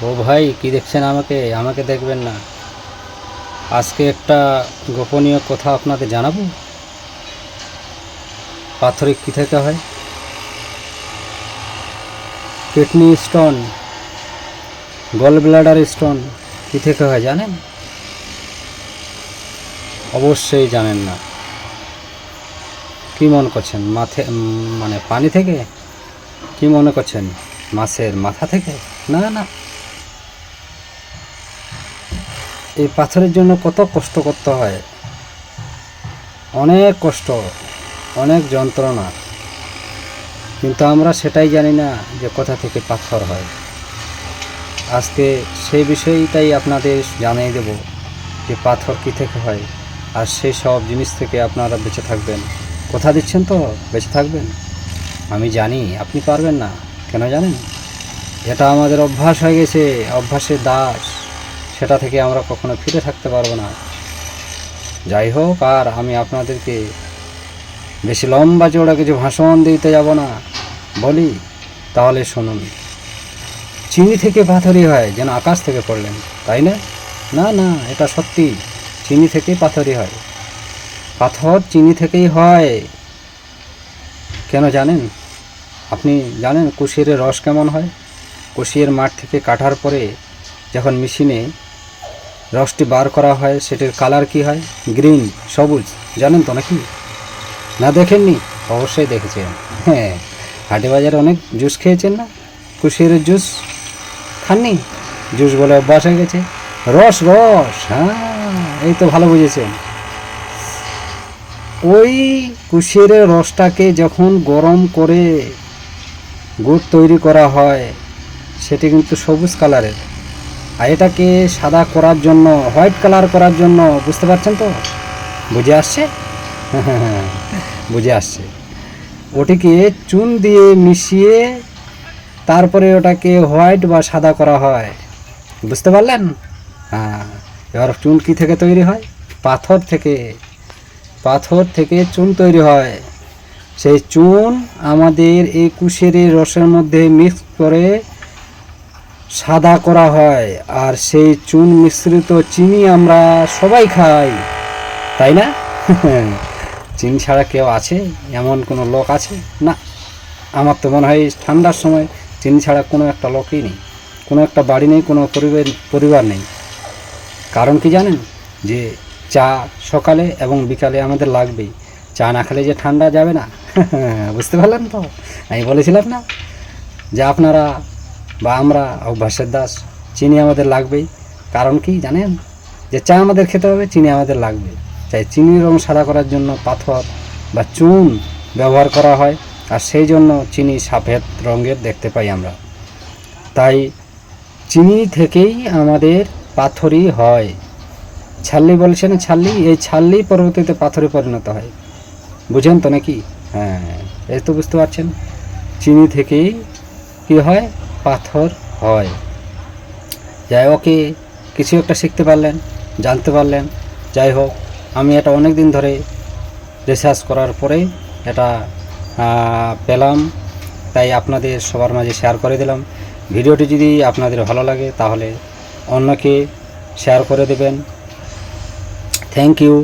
ও ভাই, কি দেখছেন? আমাকে আমাকে দেখবেন না। আজকে একটা গোপনীয় কথা আপনাদের জানাবো। পাথরে কী থেকে হয়? Kidney stone, gall bladder stone কী থেকে হয় জানেন? অবশ্যই জানেন না। কি মনে করছেন? মানে পানি থেকে? কি মনে করছেন? মাছের মাথা থেকে? না না, এই পাথরের জন্য কত কষ্ট করতে হয়, অনেক কষ্ট, অনেক যন্ত্রণা, কিন্তু আমরা সেটাই জানি না যে কোথা থেকে পাথর হয়। আজকে সেই বিষয়টাই আপনাদের জানিয়ে দেব যে পাথর কী থেকে হয়, আর সেই সব জিনিস থেকে আপনারা বেঁচে থাকবেন। কথা দিচ্ছেন তো বেঁচে থাকবেন? আমি জানি আপনি পারবেন না। কেন জানেন? এটা আমাদের অভ্যাস হয়ে গেছে, অভ্যাসের দাস। সেটা থেকে আমরা কখনো ফিরে থাকতে পারবো না। যাই হোক, আর আমি আপনাদেরকে বেশি লম্বা চওড়া কিছু ভাষণ দিতে যাব না, বলি তাহলে শুনুন। চিনি থেকে পাথরই হয়, যেন আকাশ থেকে পড়লেন, তাই না? না না, এটা সত্যি। চিনি থেকেই পাথরই হয়। পাথর চিনি থেকেই হয়। কেন জানেন? আপনি জানেন কুশিয়ারের রস কেমন হয়? কুশিয়ার মাঠ থেকে কাটার পরে যখন মেশিনে রসটি বার করা হয়, সেটির কালার কি হয়? গ্রিন, সবুজ। জানেন তো নাকি? না দেখেননি? অবশ্যই দেখেছেন। হ্যাঁ, হাটে বাজারে অনেক জুস খেয়েছেন না? কুশিয়ারের জুস খাননি? জুস বলে অভ্যাস হয়ে গেছে। রস রস, হ্যাঁ, এই তো ভালো বুঝেছেন। ওই কুশিয়ারের রসটাকে যখন গরম করে গুড় তৈরি করা হয়, সেটি কিন্তু সবুজ কালারের। আর এটাকে সাদা করার জন্য, হোয়াইট কালার করার জন্য, বুঝতে পারছেন তো? বুঝে আসছে? বুঝে আসছে। ওটিকে চুন দিয়ে মিশিয়ে তারপরে ওটাকে হোয়াইট বা সাদা করা হয়। বুঝতে পারলেন? হ্যাঁ। এবার চুন কী থেকে তৈরি হয়? পাথর থেকে। পাথর থেকে চুন তৈরি হয়। সেই চুন আমাদের এই কুশিয়ারের রসের মধ্যে মিক্স করে সাদা করা হয়, আর সেই চুন মিশ্রিত চিনি আমরা সবাই খাই, তাই না? চিনি ছাড়া কেউ আছে? এমন কোনো লোক আছে? না। আমার তো মনে হয় ঠান্ডার সময় চিনি ছাড়া কোনো একটা লোকই নেই, কোনো একটা বাড়ি নেই, কোনো পরিবার নেই। কারণ কি জানেন? যে চা সকালে এবং বিকালে আমাদের লাগবেই। চা না খেলে যে ঠান্ডা যাবে না। বুঝতে পারলেন তো? আমি বলেছিলাম না যে আপনারা বা আমরা অভ্যাসের দাস, চিনি আমাদের লাগবেই। কারণ কি জানেন? যে চা আমাদের খেতে হবে, চিনি আমাদের লাগবে। তাই চিনির রং সাদা করার জন্য পাথর বা চুন ব্যবহার করা হয়, আর সেই জন্য চিনি সফেদ রঙের দেখতে পাই আমরা। তাই চিনি থেকেই আমাদের পাথরই হয়। ছাল্লি বলছেন, ছাল্লি, এই ছাল্লি পরবর্তীতে পাথরে পরিণত হয়। বুঝেন তো নাকি? হ্যাঁ, এই তো বুঝতে পারছেন। চিনি থেকেই কি হয়? পাথর হয়। যাই ওকে, কিছু একটা শিখতে পারলেন, জানতে পারলেন। যাই হোক, আমি এটা অনেক দিন ধরে রিসার্চ করার পরে এটা পেলাম, তাই আপনাদের সবার মাঝে শেয়ার করে দিলাম। ভিডিওটি যদি আপনাদের ভালো লাগে তাহলে অন্যকে শেয়ার করে দেবেন। Thank you.